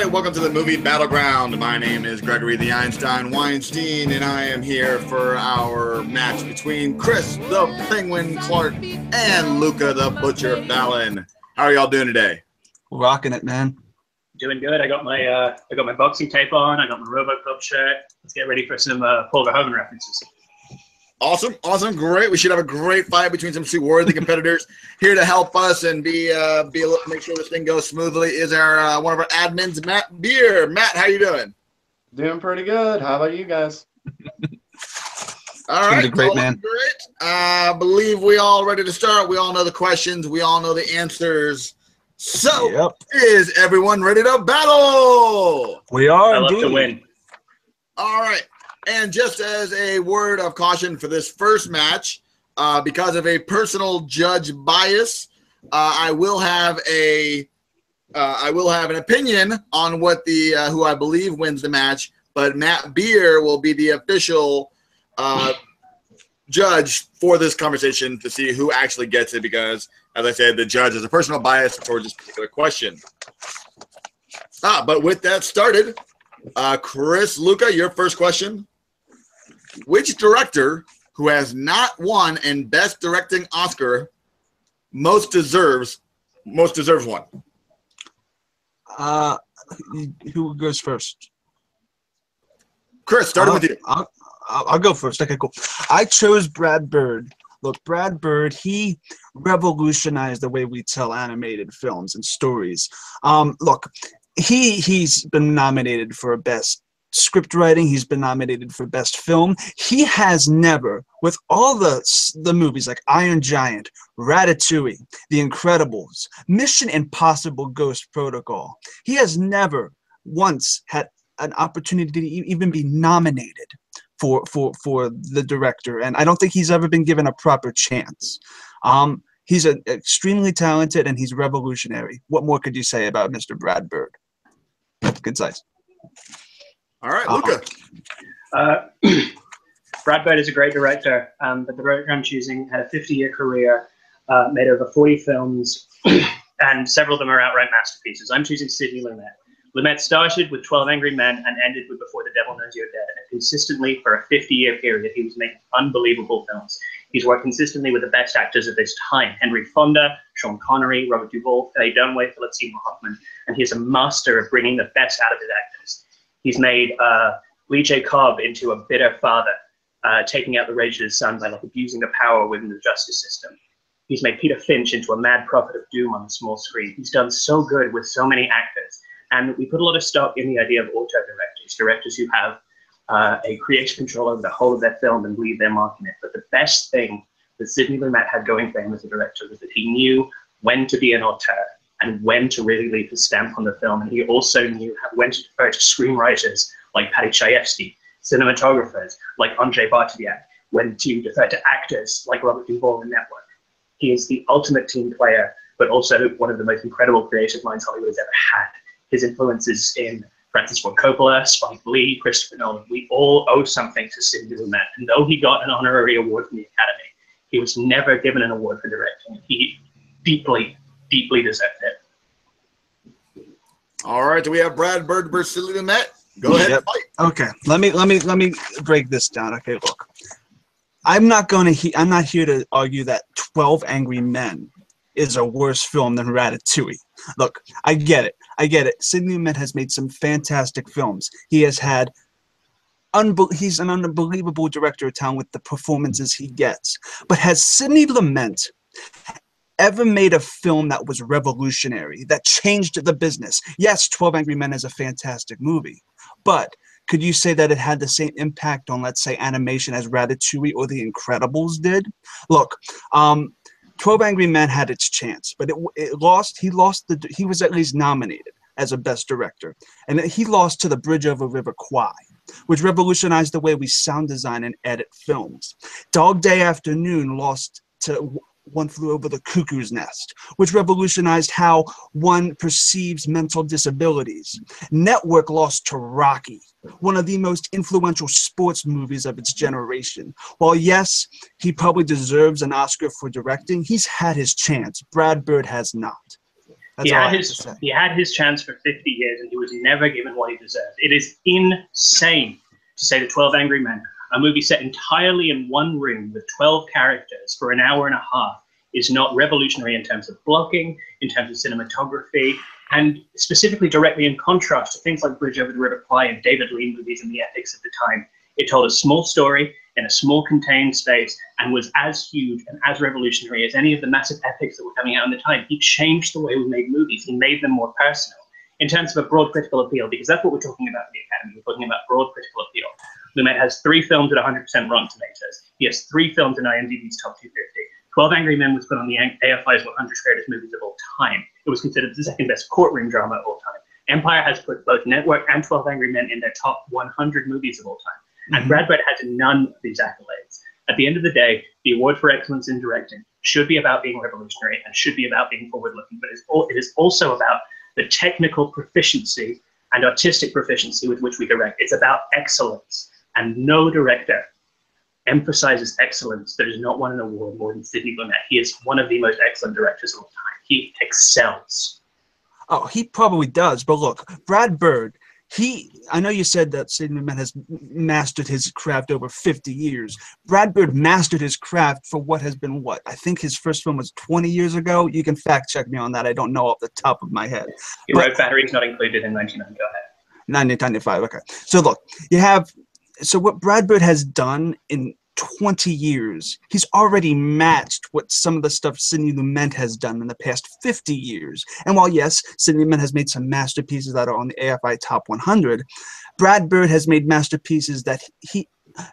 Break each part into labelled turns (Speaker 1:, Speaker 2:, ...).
Speaker 1: right, welcome to the movie Battleground. My name is Gregory the Einstein Weinstein, and I am here for our match between Chris the Penguin Clark and Luca the Butcher Fallon. How are y'all doing today?
Speaker 2: Rocking it, man.
Speaker 3: Doing good. I got my boxing tape on. I got my RoboCop shirt. Let's get ready for some Paul Verhoeven references.
Speaker 1: Awesome, great. We should have a great fight between some two worthy competitors. Here to help us and make sure this thing goes smoothly is our one of our admins, Matt Beer. Matt, how you doing?
Speaker 4: Doing pretty good. How about you guys?
Speaker 1: All right,
Speaker 2: great, man.
Speaker 1: Great. I believe we all ready to start. We all know the questions. We all know the answers. So, Is everyone ready to battle?
Speaker 2: We are.
Speaker 3: I love to win.
Speaker 1: All right. And just as a word of caution for this first match, because of a personal judge bias, I will have an opinion on what who I believe wins the match. But Matt Beer will be the official judge for this conversation to see who actually gets it. Because, as I said, the judge has a personal bias towards this particular question. But with that started, Chris, Luca, your first question. Which director who has not won an Best Directing Oscar most deserves one?
Speaker 2: Who goes first?
Speaker 1: Chris, starting with you.
Speaker 2: I'll go first. Okay, cool. I chose Brad Bird. Look, Brad Bird, he revolutionized the way we tell animated films and stories. Look, he's been nominated for Best Script Writing. He's been nominated for Best Film. He has never, with all the movies like Iron Giant, Ratatouille, The Incredibles, Mission Impossible Ghost Protocol, he has never once had an opportunity to even be nominated for the director, and I don't think he's ever been given a proper chance. He's extremely talented, and he's revolutionary. What more could you say about Mr. Brad Bird? Concise.
Speaker 1: All right, Luca.
Speaker 3: Brad Bird is a great director, but the director I'm choosing had a 50-year career, made over 40 films, and several of them are outright masterpieces. I'm choosing Sidney Lumet. Lumet started with 12 Angry Men and ended with Before the Devil Knows You're Dead. And consistently, for a 50-year period, he was making unbelievable films. He's worked consistently with the best actors of his time: Henry Fonda, Sean Connery, Robert Duvall, Faye Dunaway, Philip Seymour Hoffman, and he's a master of bringing the best out of his actors. He's made Lee J. Cobb into a bitter father, taking out the rage of his son by abusing the power within the justice system. He's made Peter Finch into a mad prophet of doom on the small screen. He's done so good with so many actors. And we put a lot of stock in the idea of auto-directors, directors who have a creative control over the whole of their film and leave their mark in it. But the best thing that Sidney Lumet had going for him as a director was that he knew when to be an auteur and when to really leave his stamp on the film. And he also knew when to defer to screenwriters like Paddy Chayefsky, cinematographers like Andrzej Bartkowiak, when to defer to actors like Robert Duvall and Network. He is the ultimate team player, but also one of the most incredible creative minds Hollywood has ever had. His influences in Francis Ford Coppola, Spike Lee, Christopher Nolan, we all owe something to Sidney Lumet. And though he got an honorary award from the Academy, he was never given an award for directing. He deeply deserved it.
Speaker 1: All right, do we have Brad Bird versus Sidney Lumet? Go ahead and fight.
Speaker 2: Okay, let me break this down. Okay, look, I'm not here to argue that 12 Angry Men is a worse film than Ratatouille. Look, I get it. Sidney Lumet has made some fantastic films. He's an unbelievable director of talent with the performances he gets. But has Sidney Lumet ever made a film that was revolutionary, that changed the business? Yes, 12 Angry Men is a fantastic movie, but could you say that it had the same impact on, let's say, animation as Ratatouille or The Incredibles did? Look, 12 Angry Men had its chance, but it lost. He was at least nominated as a Best Director, and he lost to The Bridge Over River Kwai, which revolutionized the way we sound design and edit films. Dog Day Afternoon lost to One Flew Over the Cuckoo's Nest, which revolutionized how one perceives mental disabilities. Network lost to Rocky, one of the most influential sports movies of its generation. While yes, he probably deserves an Oscar for directing, he's had his chance. Brad Bird has not. That's all I have to say.
Speaker 3: He had his chance for 50 years, and he was never given what he deserved. It is insane to say that 12 Angry Men, a movie set entirely in one room with 12 characters for an hour and a half, is not revolutionary in terms of blocking, in terms of cinematography, and specifically directly in contrast to things like Bridge Over the River Kwai and David Lean movies and the epics of the time. It told a small story in a small contained space and was as huge and as revolutionary as any of the massive epics that were coming out in the time. He changed the way we made movies. He made them more personal in terms of a broad critical appeal, because that's what we're talking about in the Academy. We're talking about broad critical appeal. Lumet has 3 films at 100% Rotten Tomatoes. He has 3 films in IMDb's top 250. 12 Angry Men was put on the AFI's 100 greatest movies of all time. It was considered the second best courtroom drama of all time. Empire has put both Network and 12 Angry Men in their top 100 movies of all time. And Brad Bird has none of these accolades. At the end of the day, the award for excellence in directing should be about being revolutionary and should be about being forward-looking, but it is also about the technical proficiency and artistic proficiency with which we direct. It's about excellence, and no director emphasizes excellence that has not won an award more than Sidney Lumet. He is one of the most excellent directors of all time. He excels.
Speaker 2: Oh, he probably does. But look, Brad Bird, I know you said that Sidney Lumet has mastered his craft over 50 years. Brad Bird mastered his craft for what has been what? I think his first film was 20 years ago. You can fact check me on that. I don't know off the top of my head.
Speaker 3: He wrote Batteries Not Included in 1999. Go ahead.
Speaker 2: 1995, okay. So look, so what Brad Bird has done in 20 years, he's already matched what some of the stuff Sidney Lumet has done in the past 50 years. And while, yes, Sidney Lumet has made some masterpieces that are on the AFI Top 100, Brad Bird has made masterpieces that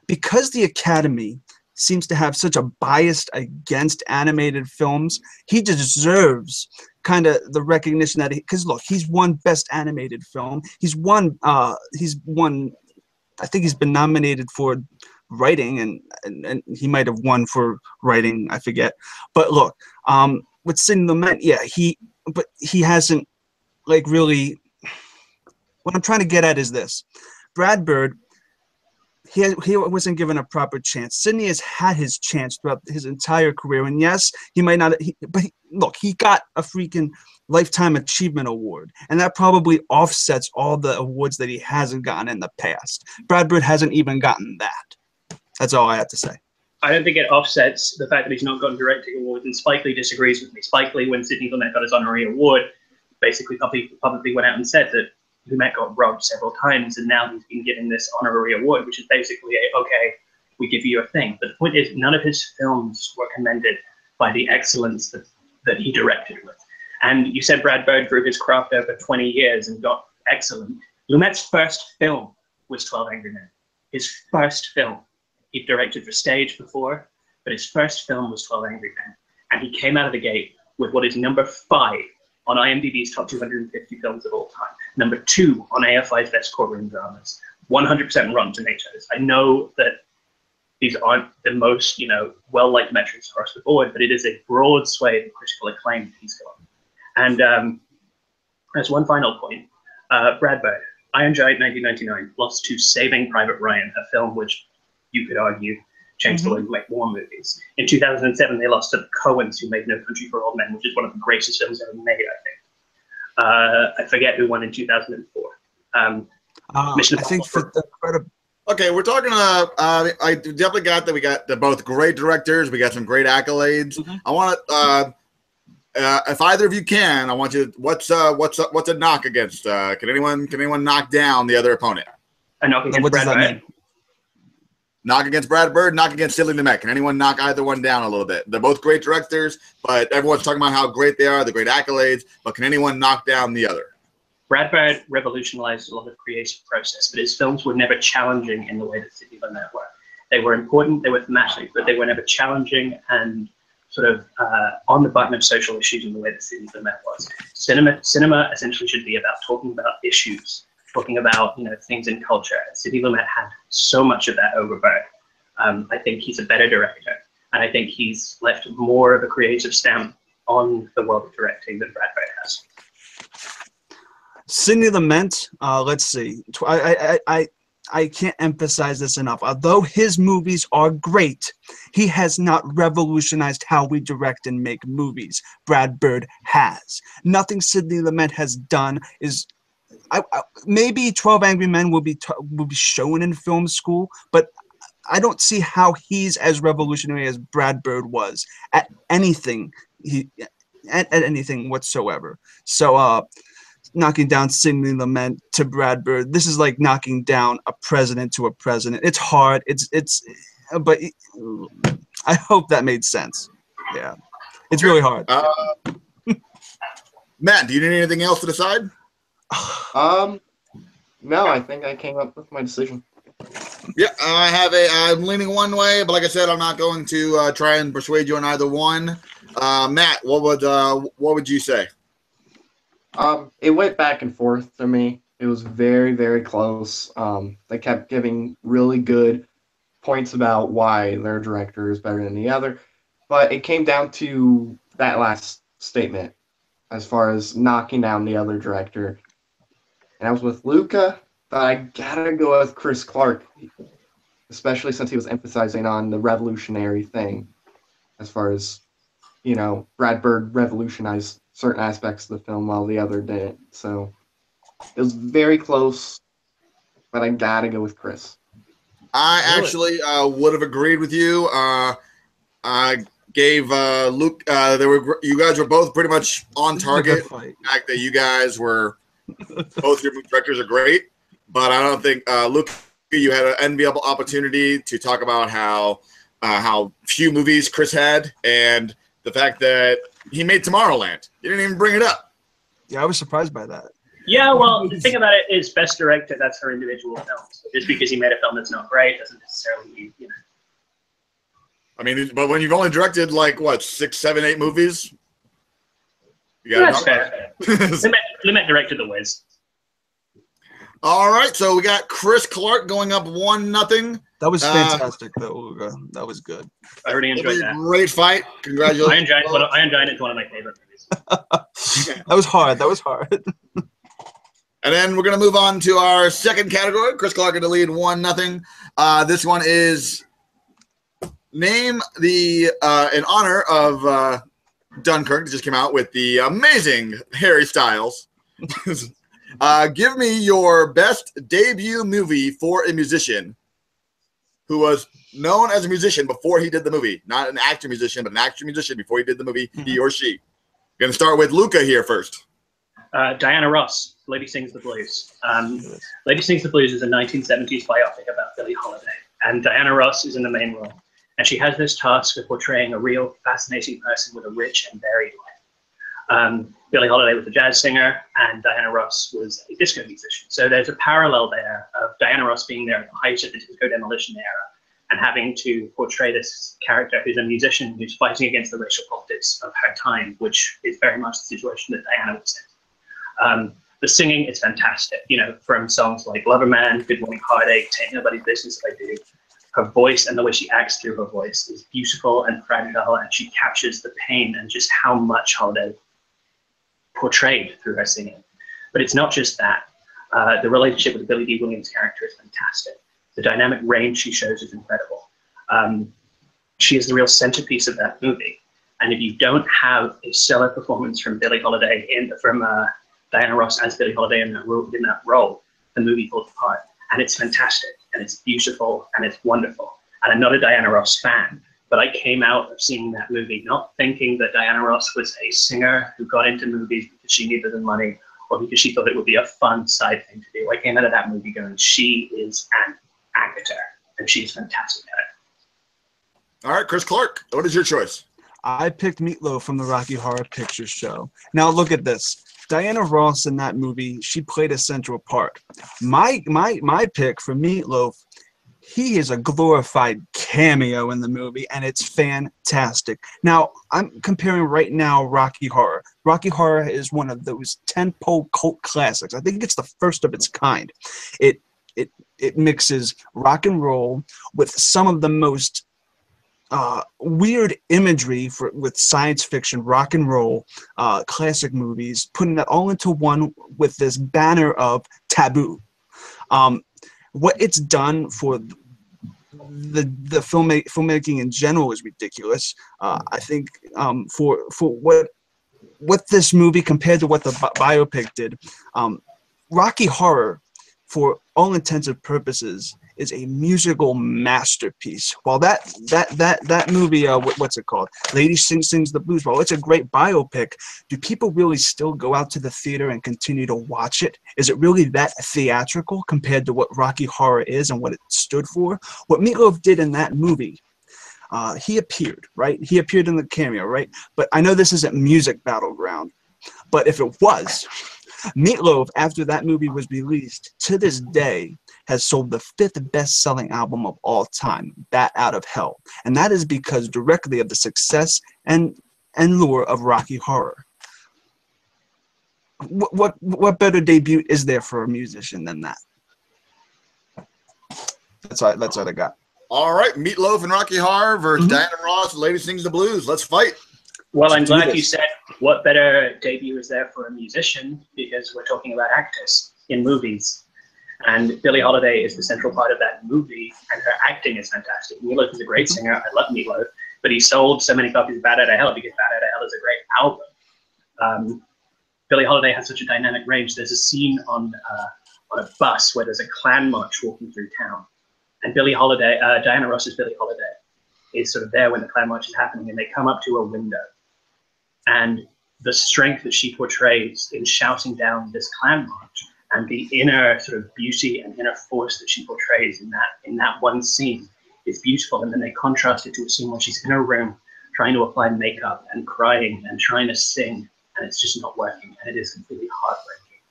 Speaker 2: because the Academy seems to have such a bias against animated films, he deserves kind of the recognition that because look, he's won Best Animated Film. He's won, I think he's been nominated for writing, and he might have won for writing, I forget. But look, with Sidney Lumet, yeah, he hasn't really. What I'm trying to get at is this: Brad Bird, he wasn't given a proper chance. Sidney has had his chance throughout his entire career, and yes, he might not. Look, he got a freaking Lifetime Achievement Award, and that probably offsets all the awards that he hasn't gotten in the past. Brad Bird hasn't even gotten that. That's all I have to say.
Speaker 3: I don't think it offsets the fact that he's not gotten directing awards, and Spike Lee disagrees with me. Spike Lee, when Sidney Lumet got his honorary award, basically publicly went out and said that Lumet got robbed several times, and now he's been given this honorary award, which is basically okay, we give you your thing. But the point is, none of his films were commended by the excellence that he directed with. And you said Brad Bird grew his craft over 20 years and got excellent. Lumet's first film was 12 Angry Men. His first film. He'd directed for stage before, but his first film was 12 Angry Men. And he came out of the gate with what is number 5 on IMDb's top 250 films of all time. Number 2 on AFI's best courtroom dramas. 100% Rotten Tomatoes. I know that these aren't the most, well-liked metrics across the board, but it is a broad swathe of critical acclaim that he's got. And as one final point, Brad Bird, Iron Giant 1999, lost to Saving Private Ryan, a film which you could argue changed the way we make war movies. In 2007, they lost to the Coens, who made No Country for Old Men, which is one of the greatest films ever made, I think. I forget who won in 2004. Mission Impossible.
Speaker 1: Okay, we're talking. I definitely got that. We got both great directors. We got some great accolades. I want to. If either of you can, I want you. What's a knock against? Can anyone knock down the other opponent?
Speaker 3: A knock against Brad Bird.
Speaker 1: Knock against Brad Bird, knock against Sidney Lumet. Can anyone knock either one down a little bit? They're both great directors, but everyone's talking about how great they are, the great accolades, but can anyone knock down the other?
Speaker 3: Brad Bird revolutionized a lot of creative process, but his films were never challenging in the way that Sidney Lumet were. They were important, they were thematic, but they were never challenging and sort of on the button of social issues in the way that Sidney Lumet was. Cinema essentially should be about talking about issues, talking about things in culture. Sidney Lumet had so much of that over Bird. I think he's a better director, and I think he's left more of a creative stamp on the world of directing than Brad Bird has.
Speaker 2: Sidney Lumet, let's see. I can't emphasize this enough. Although his movies are great, he has not revolutionized how we direct and make movies. Brad Bird has. Nothing Sidney Lumet has done is. Maybe 12 Angry Men will be shown in film school, but I don't see how he's as revolutionary as Brad Bird was at anything at anything whatsoever. So knocking down Sidney Lumet to Brad Bird, this is like knocking down a president to a president. It's hard. But I hope that made sense. Yeah, it's really hard.
Speaker 1: Matt, do you need anything else to decide?
Speaker 4: No, I think I came up with my decision.
Speaker 1: Yeah, I'm leaning one way, but like I said, I'm not going to try and persuade you on either one. Matt, what would you say?
Speaker 4: It went back and forth for me. It was very, very close. They kept giving really good points about why their director is better than the other, but it came down to that last statement as far as knocking down the other director. And I was with Luca, but I gotta go with Chris Clark, especially since he was emphasizing on the revolutionary thing as far as, Brad Bird revolutionized certain aspects of the film while the other didn't. So it was very close, but I gotta go with Chris.
Speaker 1: I actually would have agreed with you. I gave Luke. You guys were both pretty much on target. The fact that you guys were both your directors are great, but I don't think Luke. You had an enviable opportunity to talk about how few movies Chris had, and the fact that he made Tomorrowland. You didn't even bring it up.
Speaker 2: Yeah, I was surprised by that.
Speaker 3: Yeah, well, the thing about it is Best Director, that's for individual films. Just because he made a film that's not great doesn't necessarily mean,
Speaker 1: I mean, but when you've only directed, 6, 7, 8 movies?
Speaker 3: That's fair. Lumet directed The Wiz.
Speaker 1: All right, so we got Chris Clark going up 1-0.
Speaker 2: That was fantastic, though. That was good.
Speaker 3: I already enjoyed that.
Speaker 1: Great fight. Congratulations.
Speaker 3: I enjoyed it. It's one of my favorite movies.
Speaker 2: That was hard.
Speaker 1: And then we're going to move on to our second category. Chris Clark in the lead, 1-0. This one is name the in honor of Dunkirk that just came out with the amazing Harry Styles. Give me your best debut movie for a musician who was known as a musician before he did the movie. Not an actor musician, but an actual musician before he did the movie, he or she. Going to start with Luca here first.
Speaker 3: Diana Ross, Lady Sings the Blues. Lady Sings the Blues is a 1970s biopic about Billie Holiday, and Diana Ross is in the main role. And she has this task of portraying a real fascinating person with a rich and varied life. Billie Holiday was a jazz singer, and Diana Ross was a disco musician. So there's a parallel there of Diana Ross being there at the height of the disco demolition era and having to portray this character who's a musician who's fighting against the racial politics of her time, which is very much the situation that Diana was in. The singing is fantastic, from songs like Loverman, Good Morning Heartache, Take Nobody's Business If I Do. Her voice and the way she acts through her voice is beautiful and fragile, and she captures the pain and just how much Holiday portrayed through her singing. But it's not just that. The relationship with Billy Dee Williams' character is fantastic. The dynamic range she shows is incredible. She is the real centerpiece of that movie. And if you don't have a stellar performance from Billie Holiday from Diana Ross as Billie Holiday in that role, the movie falls apart. And it's fantastic, and it's beautiful, and it's wonderful. And I'm not a Diana Ross fan, but I came out of seeing that movie not thinking that Diana Ross was a singer who got into movies because she needed the money or because she thought it would be a fun side thing to do. I came out of that movie going, she is an actor, and she's fantastic at it.
Speaker 1: All right, Chris Clark, what is your choice?
Speaker 2: I picked Meatloaf from the Rocky Horror Picture Show. Now look at this. Diana Ross in that movie, she played a central part. My pick for Meatloaf, he is a glorified cameo in the movie, and it's fantastic. Now, I'm comparing right now Rocky Horror. Rocky Horror is one of those tentpole cult classics. I think it's the first of its kind. It mixes rock and roll with some of the most weird imagery with science fiction, rock and roll, classic movies, putting that all into one with this banner of taboo. what it's done for the filmmaking in general is ridiculous. I think for what this movie compared to what the biopic did, Rocky Horror, for all intents and purposes, is a musical masterpiece. While that movie, what's it called? Lady Sings the Blues. While it's a great biopic, do people really still go out to the theater and continue to watch it? Is it really that theatrical compared to what Rocky Horror is and what it stood for? What Meatloaf did in that movie, he appeared, right? He appeared in the cameo, right? But I know this isn't music Battleground, but if it was, Meatloaf, after that movie was released, to this day, has sold the 5th best-selling album of all time, Bat Out of Hell. And that is because directly of the success and lure of Rocky Horror. What better debut is there for a musician than that? That's what I got.
Speaker 1: All right, Meatloaf and Rocky Horror versus Diana Ross and Lady Sings the Blues. Let's fight.
Speaker 3: Well, I'm glad you said what better debut is there for a musician, because we're talking about actors in movies. And Billie Holiday is the central part of that movie, and her acting is fantastic. Meatloaf is a great singer. I love Meatloaf, but he sold so many copies of Bad Out of Hell because Bad Out of Hell is a great album. Billie Holiday has such a dynamic range. There's a scene on a bus where there's a Klan march walking through town, and Billie Holiday, Diana Ross's Billie Holiday, is sort of there when the Klan march is happening, and they come up to a window, and the strength that she portrays in shouting down this Klan march, and the inner sort of beauty and inner force that she portrays in that one scene is beautiful. And then they contrast it to a scene where she's in her room trying to apply makeup and crying and trying to sing, and it's just not working, and it is completely heartbreaking.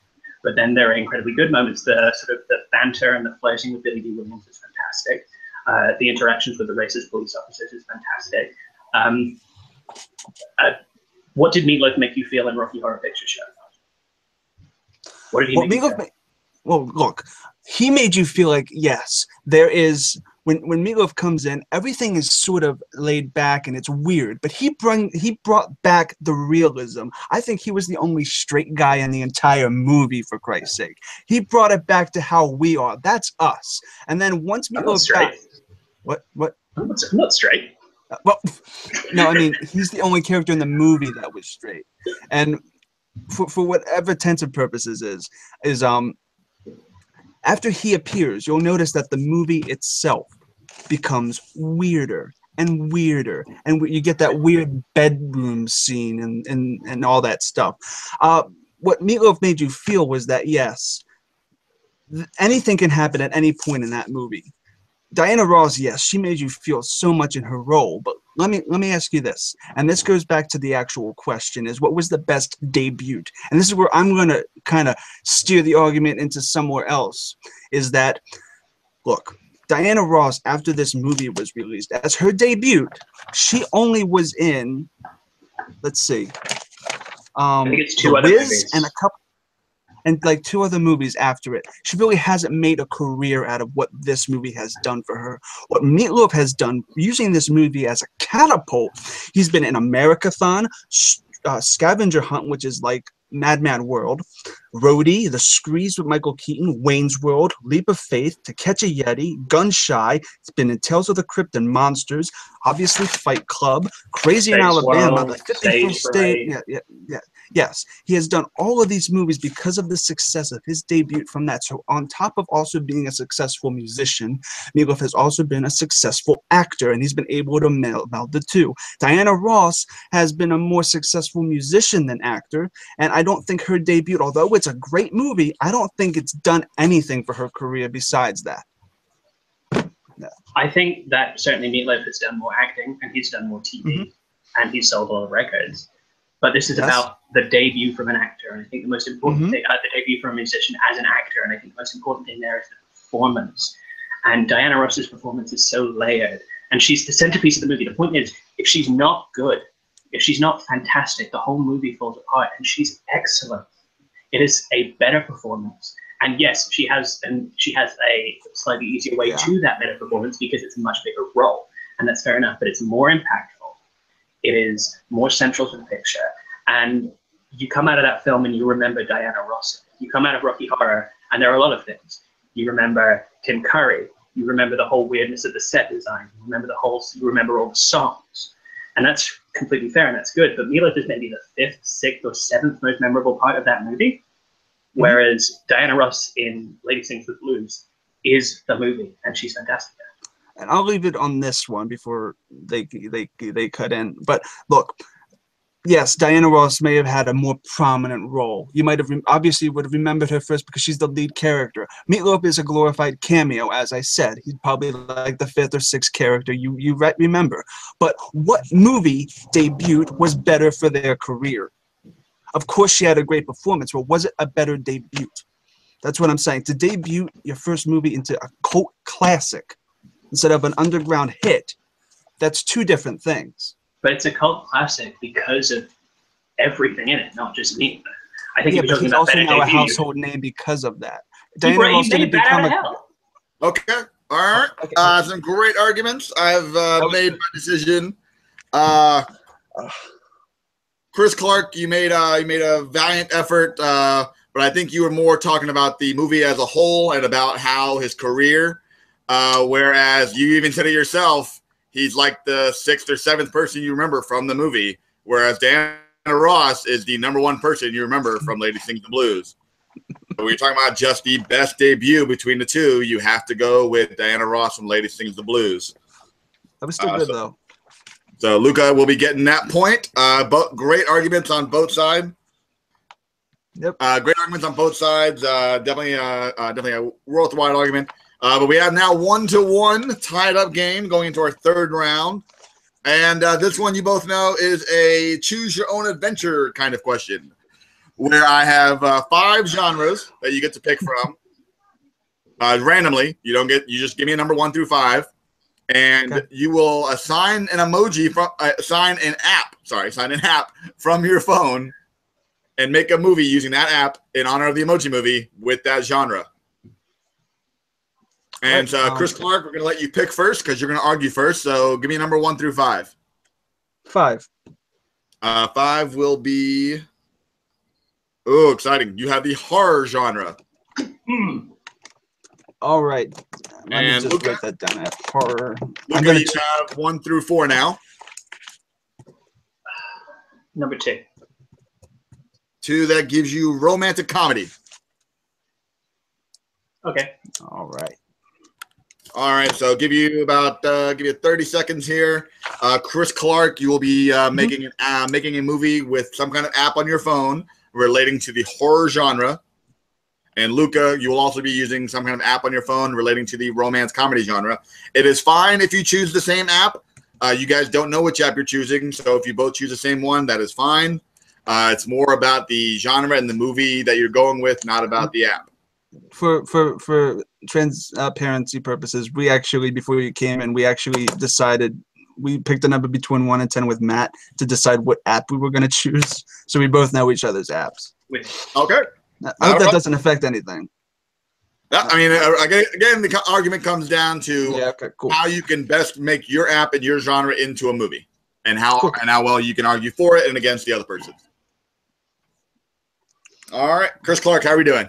Speaker 3: But then there are incredibly good moments. The sort of the banter and the flirting with Billy D. Williams is fantastic. The interactions with the racist police officers is fantastic. What did Meatloaf make you feel in Rocky Horror Picture Show? What did he make you feel?
Speaker 2: Well, look, he made you feel like, yes, there is, when Meatloaf comes in, everything is sort of laid back and it's weird, but he brought back the realism. I think he was the only straight guy in the entire movie, for Christ's sake. He brought it back to how we are. That's us. And then once Meatloaf got... What?
Speaker 3: I'm not straight.
Speaker 2: Well, no, I mean, he's the only character in the movie that was straight. And for whatever intents and purposes is after he appears, you'll notice that the movie itself becomes weirder and weirder, and you get that weird bedroom scene and all that stuff. What Meatloaf made you feel was that, yes, anything can happen at any point in that movie. Diana Ross, yes, she made you feel so much in her role, but let me ask you this, and this goes back to the actual question, is what was the best debut? And this is where I'm going to kind of steer the argument into somewhere else, is that, look, Diana Ross, after this movie was released, as her debut, she only was in, let's see,
Speaker 3: I think it's two other movies.
Speaker 2: And a couple, and like 2 other movies after it. She really hasn't made a career out of what this movie has done for her. What Meatloaf has done, using this movie as a catapult, he's been in Americathon, Scavenger Hunt, which is like Mad Mad World, Roadie, The Screes with Michael Keaton, Wayne's World, Leap of Faith, To Catch a Yeti, Gun Shy. It's been in Tales of the Crypt and Monsters, obviously Fight Club, Crazy in Alabama, The 51st State. Yes, he has done all of these movies because of the success of his debut from that. So on top of also being a successful musician, Meatloaf has also been a successful actor, and he's been able to meld the two. Diana Ross has been a more successful musician than actor, and I don't think her debut, although it's a great movie, I don't think it's done anything for her career besides that. No.
Speaker 3: I think that certainly Meatloaf has done more acting, and he's done more TV, and he's sold a lot of records. But this is about the debut from an actor, and I think the most important thing, the debut from a musician as an actor, and I think the most important thing there is the performance. And Diana Ross's performance is so layered, and she's the centerpiece of the movie. The point is, if she's not good, if she's not fantastic, the whole movie falls apart, and she's excellent. It is a better performance. And yes, she has a slightly easier way to that better performance because it's a much bigger role, and that's fair enough, but it's more impactful. It is more central to the picture. And you come out of that film and you remember Diana Ross. You come out of Rocky Horror, and there are a lot of things. You remember Tim Curry. You remember the whole weirdness of the set design. You remember all the songs. And that's completely fair and that's good. But Mila is maybe the fifth, sixth, or seventh most memorable part of that movie. Whereas Diana Ross in Lady Sings the Blues is the movie, and she's fantastic.
Speaker 2: And I'll leave it on this one before they cut in. But look, yes, Diana Ross may have had a more prominent role. You might have obviously would have remembered her first because she's the lead character. Meatloaf is a glorified cameo, as I said. He's probably like the fifth or sixth character you remember. But what movie debuted was better for their career? Of course, she had a great performance, but was it a better debut? That's what I'm saying. To debut your first movie into a cult classic instead of an underground hit, that's two different things.
Speaker 3: But it's a cult classic because of everything in it, not just me. I think
Speaker 2: but he's also now a household name because of that.
Speaker 3: Diana Ross didn't become a...
Speaker 1: Okay, all right. Okay. Some great arguments. I've made my decision. Chris Clark, you made a valiant effort, but I think you were more talking about the movie as a whole and about how his career. Whereas you even said it yourself, he's like the sixth or seventh person you remember from the movie. Whereas Diana Ross is the number one person you remember from Lady Sings the Blues. So when you're talking about just the best debut between the two, you have to go with Diana Ross from Lady Sings the Blues.
Speaker 2: That was still good though.
Speaker 1: So Luca will be getting that point. Great arguments on both sides.
Speaker 2: Yep.
Speaker 1: Great arguments on both sides. Definitely a worldwide argument. But we have now 1-1 tied up game going into our third round. And this one you both know is a choose your own adventure kind of question, where I have 5 genres that you get to pick from randomly. You just give me a number 1 through 5. And you will assign an emoji from assign an app from your phone and make a movie using that app in honor of the Emoji Movie with that genre. And Chris Clark, we're going to let you pick first because you're going to argue first. So give me a number 1 through 5.
Speaker 2: 5.
Speaker 1: 5 will be, oh, exciting. You have the horror genre.
Speaker 2: All right. Let me just
Speaker 1: Luca,
Speaker 2: write that down at horror.
Speaker 1: Luca, you have 1 through 4 now.
Speaker 3: Number 2.
Speaker 1: 2, that gives you romantic comedy.
Speaker 3: Okay.
Speaker 2: All right.
Speaker 1: All right, so give you 30 seconds here. Chris Clark, you will be making a movie with some kind of app on your phone relating to the horror genre. And Luca, you will also be using some kind of app on your phone relating to the romance comedy genre. It is fine if you choose the same app. You guys don't know which app you're choosing, so if you both choose the same one, that is fine. It's more about the genre and the movie that you're going with, not about the app.
Speaker 2: For transparency purposes, we actually, before you came in, we actually decided, we picked a number between 1 and 10 with Matt to decide what app we were going to choose. So we both know each other's apps.
Speaker 1: Okay.
Speaker 2: I hope that doesn't affect anything.
Speaker 1: I mean, again, the argument comes down to how you can best make your app and your genre into a movie, and how well you can argue for it and against the other person. All right, Chris Clark, how are we doing?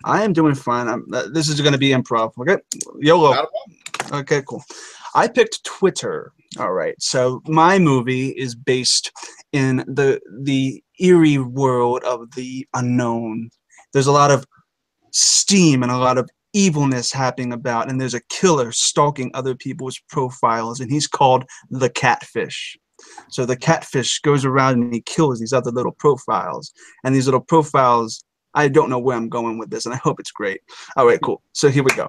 Speaker 2: I am doing fine. This is going to be improv. Okay, YOLO. Okay, cool. I picked Twitter. All right, so my movie is based in the eerie world of the unknown. There's a lot of steam and a lot of evilness happening about, and there's a killer stalking other people's profiles, and he's called the Catfish. So the Catfish goes around and he kills these other little profiles, and these little profiles, I don't know where I'm going with this, and I hope it's great. All right, cool. So here we go.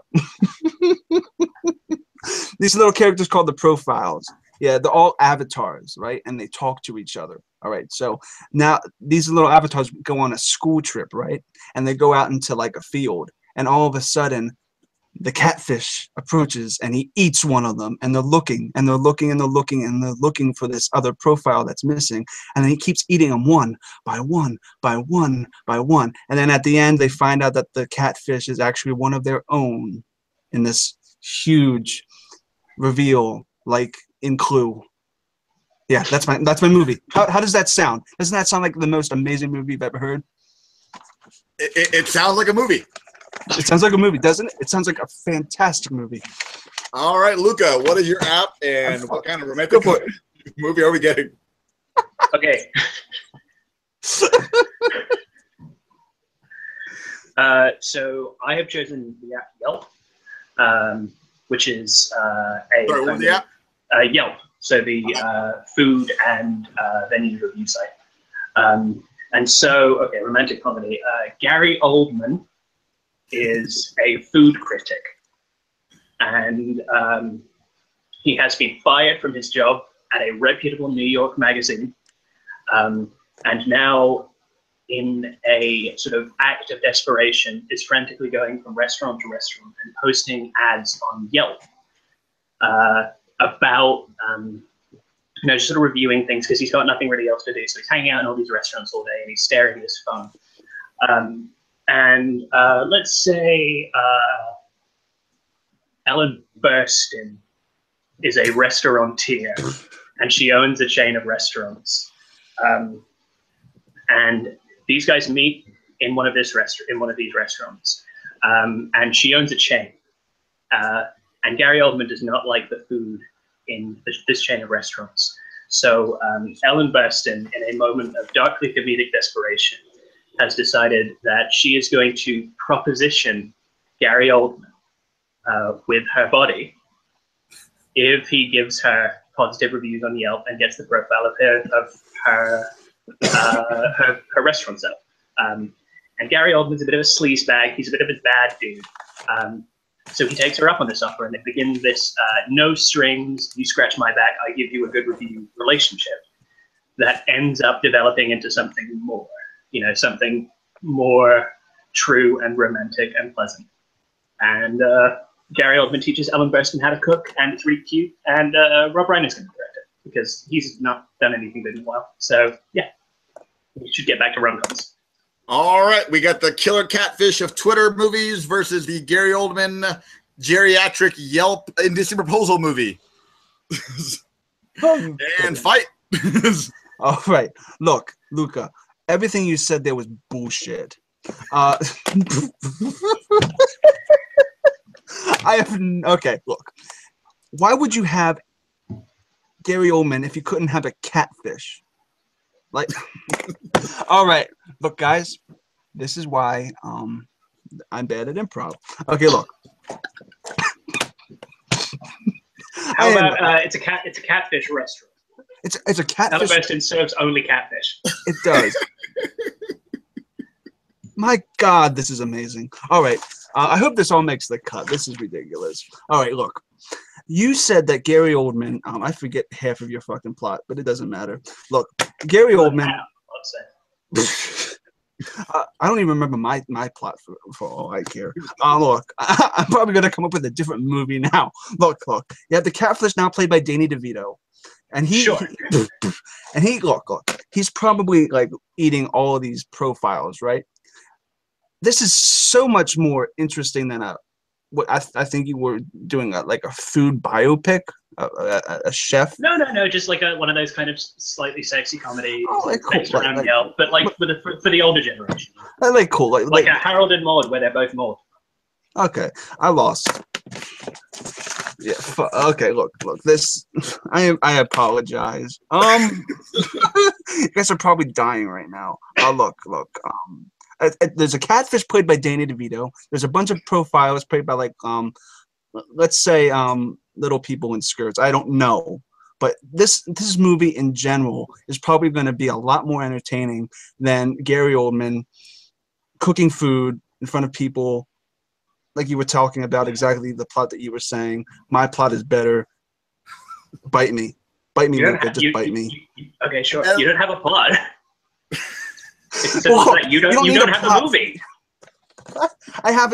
Speaker 2: These little characters called the profiles. Yeah, they're all avatars, right? And they talk to each other. All right, so now these little avatars go on a school trip, right? And they go out into like a field, and all of a sudden, the Catfish approaches and he eats one of them, and they're looking and they're looking and they're looking and they're looking for this other profile that's missing, and then he keeps eating them one by one by one by one, and then at the end they find out that the Catfish is actually one of their own in this huge reveal, like in Clue. Yeah, that's my movie. How does that sound? Doesn't that sound like the most amazing movie you've ever heard?
Speaker 1: It sounds like a movie.
Speaker 2: It sounds like a movie, doesn't it? It sounds like a fantastic movie.
Speaker 1: All right, Luca, what is your app and what kind of romantic movie are we getting?
Speaker 3: Okay. So I have chosen the app Yelp, which is a
Speaker 1: Sorry, what was the app?
Speaker 3: Yelp, so the food and venue review site. And so, okay, romantic comedy. Gary Oldman is a food critic, and he has been fired from his job at a reputable New York magazine, and now, in a sort of act of desperation, is frantically going from restaurant to restaurant and posting ads on Yelp about, just sort of reviewing things because he's got nothing really else to do. So he's hanging out in all these restaurants all day and he's staring at his phone. Let's say Ellen Burstyn is a restaurateur and she owns a chain of restaurants. And these guys meet in one of these restaurants, and she owns a chain. And Gary Oldman does not like the food in this chain of restaurants. So Ellen Burstyn, in a moment of darkly comedic desperation, has decided that she is going to proposition Gary Oldman with her body if he gives her positive reviews on Yelp and gets the profile of her restaurants up. And Gary Oldman's a bit of a sleazebag. He's a bit of a bad dude. So he takes her up on this offer, and they begin this no strings, you scratch my back, I give you a good review relationship that ends up developing into something more, something more true and romantic and pleasant. And Gary Oldman teaches Ellen Burstyn how to cook, and it's really cute. And Rob Reiner's going to direct it because he's not done anything good in a while. So yeah, we should get back to rom-coms.
Speaker 1: All right, we got the killer catfish of Twitter movies versus the Gary Oldman geriatric Yelp indecent proposal movie. And fight.
Speaker 2: All right, look, Luca, everything you said there was bullshit. Okay, look. Why would you have Gary Oldman if you couldn't have a catfish? Like, all right, look, guys, this is why I'm bad at improv. Okay, look.
Speaker 3: How about it's a catfish restaurant?
Speaker 2: It's a catfish.
Speaker 3: Ellen Burstyn serves only catfish.
Speaker 2: It does. My God, this is amazing. All right, I hope this all makes the cut. This is ridiculous. All right, look. You said that Gary Oldman, I forget half of your fucking plot, but it doesn't matter. Look, Gary Oldman. I don't even remember my plot for all I care. Look, I'm probably going to come up with a different movie now. Look. You have the catfish now played by Danny DeVito. And look, he's probably like eating all of these profiles, right? This is so much more interesting than I think you were doing a food biopic, a chef.
Speaker 3: No, just like one of those kind of slightly sexy comedies based
Speaker 2: cool.
Speaker 3: around Yelp, but for the older generation.
Speaker 2: Cool,
Speaker 3: like a Harold and Maude, where they're both Maude. Okay,
Speaker 2: I lost. Yeah. Okay. Look. This. I apologize. You guys are probably dying right now. Look. There's a catfish played by Danny DeVito. There's a bunch of profiles played by let's say little people in skirts. I don't know, but this movie in general is probably going to be a lot more entertaining than Gary Oldman cooking food in front of people. Like you were talking about exactly the plot that you were saying. My plot is better. Bite me, Luca. Just bite me.
Speaker 3: Okay, sure. You don't have a plot. You don't have a movie.
Speaker 2: I have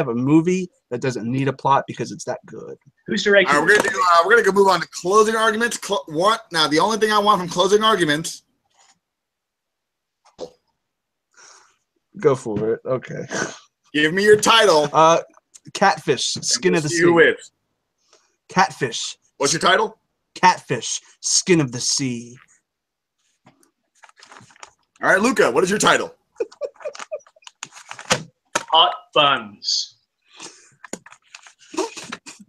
Speaker 2: a movie that doesn't need a plot because it's that good.
Speaker 3: Who's directing?
Speaker 1: We're gonna go move on to closing arguments. Now the only thing I want from closing arguments.
Speaker 2: Go for it. Okay.
Speaker 1: Give me your title.
Speaker 2: Catfish, Skin of the Sea.
Speaker 1: Who is?
Speaker 2: Catfish.
Speaker 1: What's your title?
Speaker 2: Catfish, Skin of the Sea.
Speaker 1: All right, Luca, what is your title?
Speaker 3: hot buns.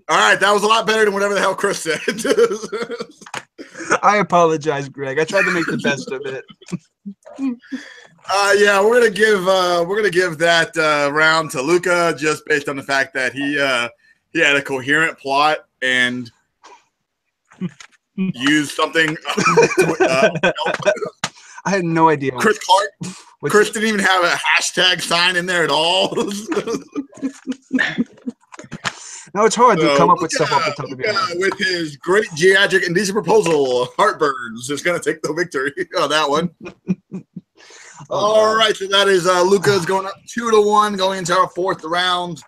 Speaker 1: All right, that was a lot better than whatever the hell Chris said.
Speaker 2: I apologize, Greg. I tried to make the best of it.
Speaker 1: Yeah, we're gonna give that round to Luca just based on the fact that he had a coherent plot and used something.
Speaker 2: I had no idea.
Speaker 1: Chris didn't even have a hashtag sign in there at all.
Speaker 2: No, it's hard to come up with stuff off the top of your head.
Speaker 1: With his great geometric and decent proposal, Heartburns is going to take the victory on that one. All right, so that is Luca's going up 2-1, going into our fourth round.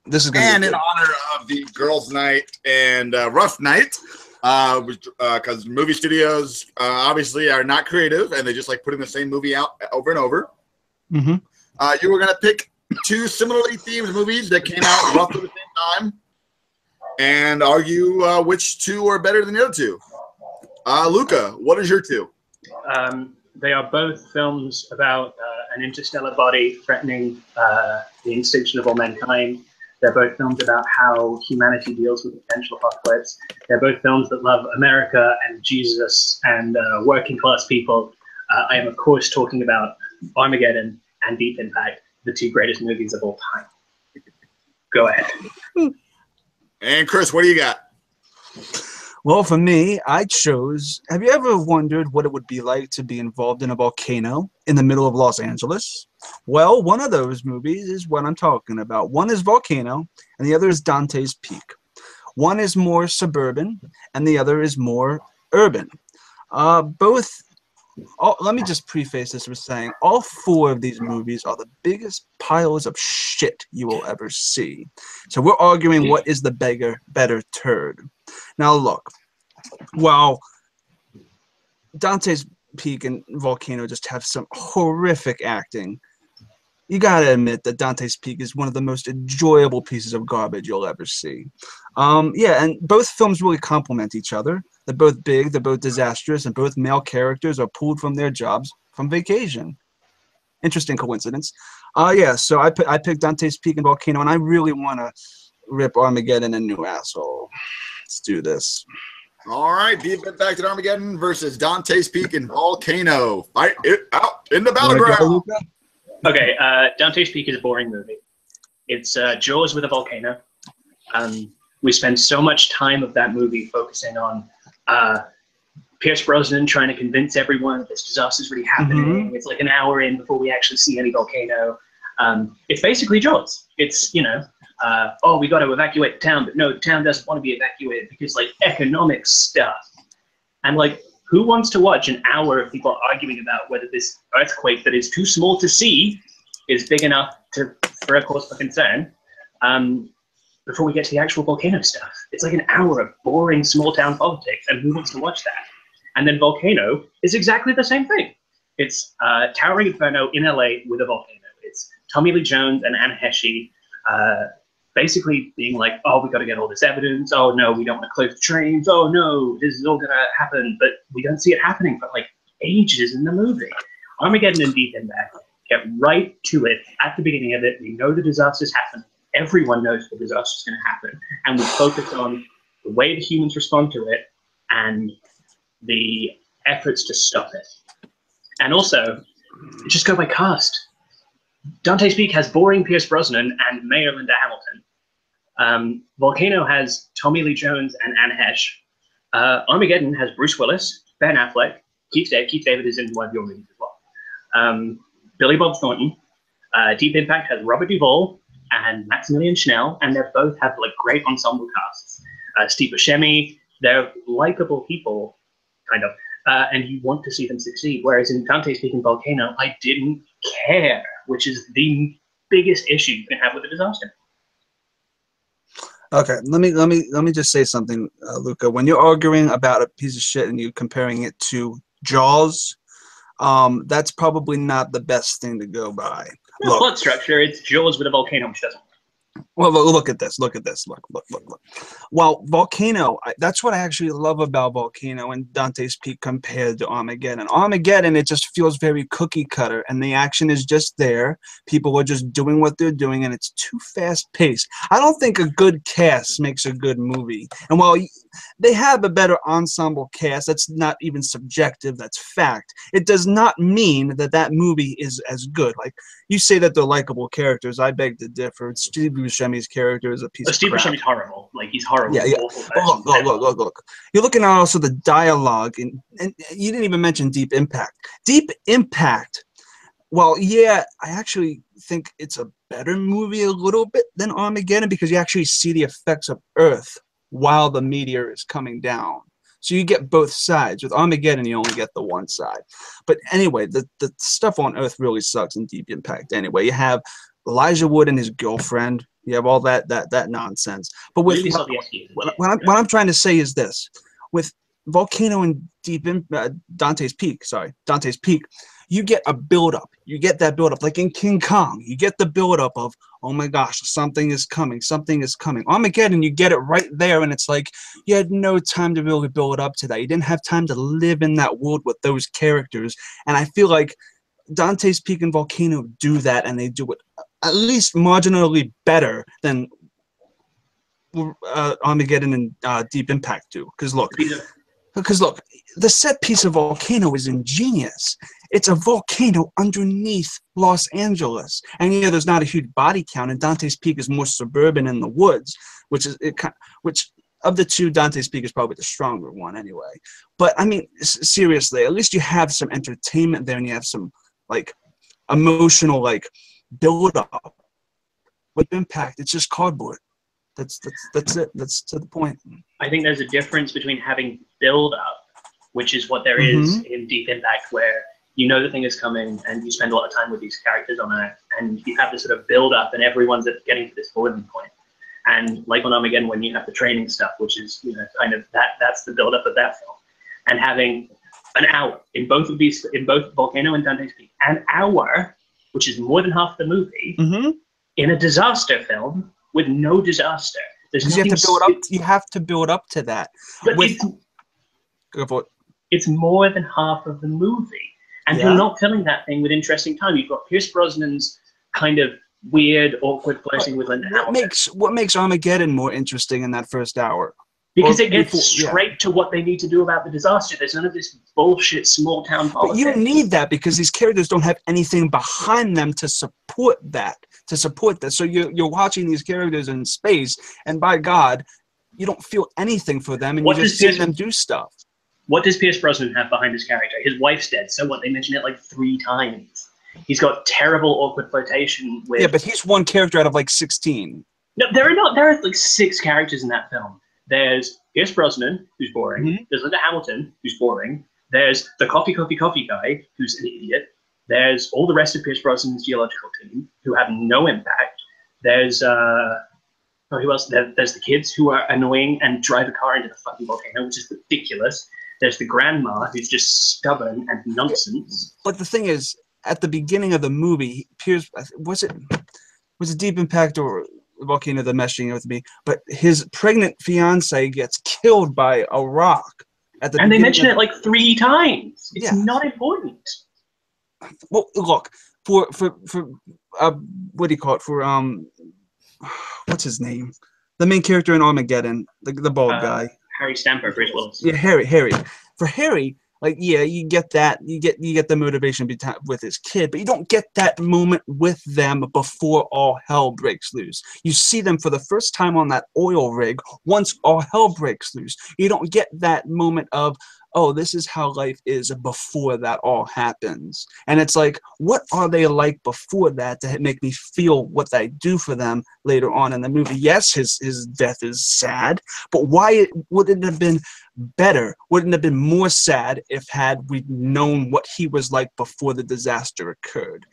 Speaker 2: This is going to be
Speaker 1: in honor of the girls' night and rough night, because movie studios obviously are not creative and they just like putting the same movie out over and over.
Speaker 2: Mm-hmm.
Speaker 1: You were going to pick two similarly themed movies that came out roughly the same time and argue which two are better than the other two. Luca, what is your two?
Speaker 3: They are both films about an interstellar body threatening the extinction of all mankind. They're both films about how humanity deals with the potential apocalypse. They're both films that love America and Jesus and working class people. I am, of course, talking about Armageddon and Deep Impact, the two greatest movies of all time. Go ahead.
Speaker 1: And Chris, what do you got?
Speaker 2: Well, for me, I chose. Have you ever wondered what it would be like to be involved in a volcano in the middle of Los Angeles? Well, one of those movies is what I'm talking about. One is Volcano, and the other is Dante's Peak. One is more suburban, and the other is more urban. Let me just preface this with saying all four of these movies are the biggest piles of shit you will ever see. So we're arguing what is the better turd. Now look, while Dante's Peak and Volcano just have some horrific acting, you gotta admit that Dante's Peak is one of the most enjoyable pieces of garbage you'll ever see. Yeah, and both films really complement each other. They're both big, they're both disastrous, and both male characters are pulled from their jobs from vacation. Interesting coincidence. Yeah, so I picked Dante's Peak and Volcano, and I really want to rip Armageddon a new asshole. Let's do this.
Speaker 1: All right, Deep Impact at Armageddon versus Dante's Peak and Volcano. Fight it out in the Battleground.
Speaker 3: Okay, Dante's Peak is a boring movie. It's Jaws with a volcano. We spend so much time of that movie focusing on Pierce Brosnan trying to convince everyone that this disaster is really happening. Mm-hmm. It's like an hour in before we actually see any volcano. It's basically Jaws. It's, oh, we got to evacuate the town, but no, the town doesn't want to be evacuated because, like, economic stuff. And, like, who wants to watch an hour of people arguing about whether this earthquake that is too small to see is big enough for a cause for concern before we get to the actual volcano stuff? It's like an hour of boring small-town politics, and who wants to watch that? And then Volcano is exactly the same thing. It's Towering Inferno in LA with a volcano. It's Tommy Lee Jones and Anna Heche basically being like, oh, we got to get all this evidence. Oh, no, we don't want to close the trains. Oh, no, this is all going to happen. But we don't see it happening for like ages in the movie. Armageddon and Deep Impact get right to it at the beginning of it. We know the disaster's happened. Everyone knows the disaster's going to happen. And we focus on the way the humans respond to it and the efforts to stop it. And also, just go by cast. Dante's Peak has boring Pierce Brosnan and Mayor Linda Hamilton. Volcano has Tommy Lee Jones and Anne Heche. Armageddon has Bruce Willis, Ben Affleck, Keith David. Keith David is in one of your movies as well. Billy Bob Thornton. Deep Impact has Robert Duvall and Maximilian Schnell, and they both have like great ensemble casts. Steve Buscemi, they're likable people, kind of, and you want to see them succeed. Whereas in Dante's Peak and Volcano, I didn't care, which is the biggest issue you can have with a disaster.
Speaker 2: Okay, let me just say something, Luca. When you're arguing about a piece of shit and you're comparing it to Jaws, that's probably not the best thing to go by.
Speaker 3: No, plot structure, it's Jaws with a volcano, which doesn't work.
Speaker 2: Well, look at this. Look at this. Look. Well, Volcano, that's what I actually love about Volcano and Dante's Peak compared to Armageddon. Armageddon, it just feels very cookie cutter, and the action is just there. People are just doing what they're doing, and it's too fast paced. I don't think a good cast makes a good movie. And while they have a better ensemble cast, that's not even subjective, that's fact. It does not mean that that movie is as good. Like, you say that they're likable characters. I beg to differ. Steve Buscemi's character is a piece of
Speaker 3: Steve
Speaker 2: crap.
Speaker 3: Buscemi's horrible. Like, he's horrible.
Speaker 2: Yeah. Look. You're looking at also the dialogue, and you didn't even mention Deep Impact. Deep Impact, well, yeah, I actually think it's a better movie a little bit than Armageddon because you actually see the effects of Earth while the meteor is coming down. So you get both sides. With Armageddon, you only get the one side. But anyway, the stuff on Earth really sucks in Deep Impact. Anyway, you have Elijah Wood and his girlfriend. You have all that nonsense. But with what I'm trying to say is this: with Volcano and Dante's Peak, you get a build-up. You get that build-up, like in King Kong. You get the build-up of, oh my gosh, something is coming. Something is coming. Armageddon, you get it right there, and it's like you had no time to really build up to that. You didn't have time to live in that world with those characters. And I feel like Dante's Peak and Volcano do that, and they do it at least marginally better than Armageddon and Deep Impact do. Because look, the set piece of Volcano is ingenious. It's a volcano underneath Los Angeles, and yeah, there's not a huge body count. And Dante's Peak is more suburban in the woods, which of the two, Dante's Peak is probably the stronger one anyway. But I mean, seriously, at least you have some entertainment there, and you have some like emotional like build up. With Impact, it's just cardboard. That's it. That's to the point.
Speaker 3: I think there's a difference between having build up, which is what there is in Deep Impact, where you know the thing is coming and you spend a lot of time with these characters on Earth, and you have this sort of build up, and everyone's getting to this boiling point. And like on Armageddon, when you have the training stuff, which is kind of that's the build up of that film, and having an hour in both Volcano and Dante's Peak, an hour, which is more than half the movie, in a disaster film with no disaster. There's
Speaker 2: you have to build up. You have to build up to that.
Speaker 3: But it's more than half of the movie, and you're not telling that thing with interesting time. You've got Pierce Brosnan's kind of weird, awkward flirting with Linda Hamilton.
Speaker 2: What makes Armageddon more interesting in that first hour?
Speaker 3: Because it gets straight to what they need to do about the disaster. There's none of this bullshit small town politics.
Speaker 2: But you need that because these characters don't have anything behind them to support that. So you're watching these characters in space, and by God, you don't feel anything for them, and you just see them do stuff.
Speaker 3: What does Pierce Brosnan have behind his character? His wife's dead. So what? They mention it like 3 times. He's got terrible, awkward flirtation with.
Speaker 2: Yeah, but he's one character out of like 16.
Speaker 3: No, there are like 6 characters in that film. There's Pierce Brosnan, who's boring. There's Linda Hamilton, who's boring. There's the coffee guy, who's an idiot. There's all the rest of Pierce Brosnan's geological team, who have no impact. There's who else? There's the kids who are annoying and drive a car into the fucking volcano, which is ridiculous. There's the grandma who's just stubborn and nonsense.
Speaker 2: But the thing is, at the beginning of the movie, Pierce was it Deep Impact or Volcano the meshing with me, but his pregnant fiance gets killed by a rock at the.
Speaker 3: And they mention it like 3 times. It's not important.
Speaker 2: Well, look for what do you call it for what's his name? The main character in Armageddon, the bald guy.
Speaker 3: Harry Stamper, Bruce Willis.
Speaker 2: Yeah, Harry. For Harry, like, yeah, you get that. You get the motivation with his kid, but you don't get that moment with them before all hell breaks loose. You see them for the first time on that oil rig once all hell breaks loose. You don't get that moment of, oh, this is how life is before that all happens. And it's like, what are they like before that to make me feel what I do for them later on in the movie? Yes, his death is sad, but why wouldn't it have been better? Wouldn't it have been more sad if had we known what he was like before the disaster occurred?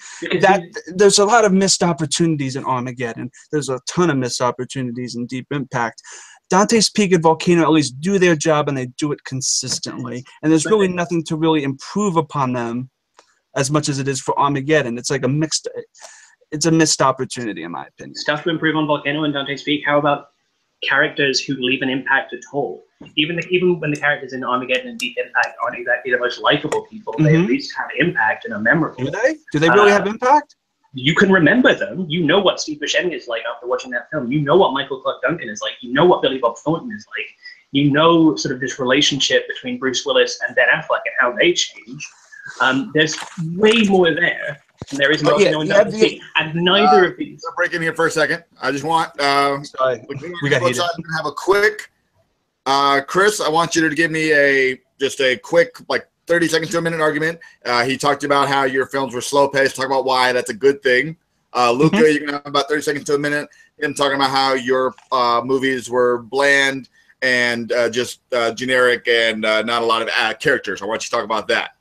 Speaker 2: There's a lot of missed opportunities in Armageddon. There's a ton of missed opportunities in Deep Impact. Dante's Peak and Volcano at least do their job, and they do it consistently. And there's really nothing to really improve upon them as much as it is for Armageddon. It's like a mixed. it's a missed opportunity in my opinion.
Speaker 3: Stuff to improve on Volcano and Dante's Peak. How about characters who leave an impact at all? Even when the characters in Armageddon and Deep Impact aren't exactly the most likable people, they at least have impact and are memorable.
Speaker 2: Do they? Do they really have impact?
Speaker 3: You can remember them. You know what Steve Buscemi is like after watching that film. You know what Michael Clark Duncan is like. You know what Billy Bob Thornton is like. You know sort of this relationship between Bruce Willis and Ben Affleck and how they change. There's way more there than there is in Volcano and Dante's Peak. And neither of these.
Speaker 1: Break in here for a second. I just want
Speaker 2: Sorry, we got heated.
Speaker 1: Have a quick Chris, I want you to give me just a quick, like 30 seconds to a minute argument. He talked about how your films were slow paced. Talk about why that's a good thing. Luca, you can have about 30 seconds to a minute. Him talking about how your movies were bland and just generic and not a lot of characters. I want you to talk about that.